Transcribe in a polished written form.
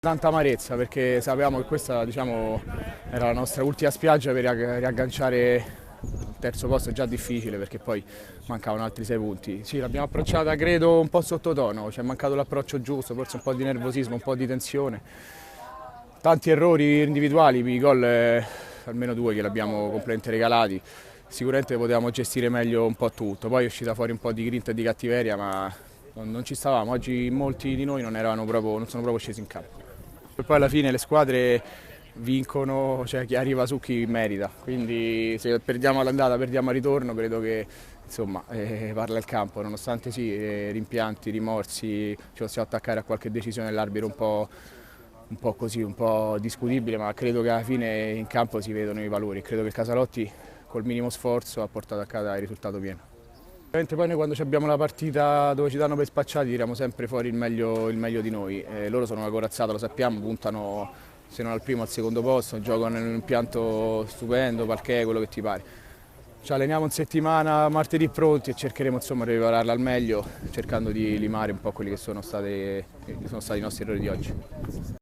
tanta amarezza perché sapevamo che questa, diciamo, era la nostra ultima spiaggia per riagganciare il terzo posto. È già difficile perché poi mancavano altri 6 punti. Sì, l'abbiamo approcciata credo un po' sottotono, ci è mancato l'approccio giusto, forse un po' di nervosismo, un po' di tensione. Tanti errori individuali, i gol almeno 2 che l'abbiamo completamente regalati. Sicuramente potevamo gestire meglio un po' tutto, poi è uscita fuori un po' di grinta e di cattiveria, ma non ci stavamo. Oggi molti di noi non sono proprio scesi in campo. E poi alla fine le squadre vincono, cioè chi arriva su chi merita, quindi se perdiamo all'andata, perdiamo al ritorno, credo che insomma parla il campo, nonostante sì, rimpianti, rimorsi, ci possiamo attaccare a qualche decisione dell'arbitro un po' così, un po' discutibile, ma credo che alla fine in campo si vedono i valori. Credo che il Casalotti col minimo sforzo ha portato a casa il risultato pieno. Ovviamente poi noi quando abbiamo la partita dove ci danno per spacciati tiriamo sempre fuori il meglio di noi. Loro sono una corazzata, lo sappiamo, puntano se non al primo al secondo posto, giocano in un impianto stupendo, parquet, quello che ti pare. Ci alleniamo in settimana, martedì pronti e cercheremo insomma di prepararla al meglio, cercando di limare un po' quelli che sono stati i nostri errori di oggi.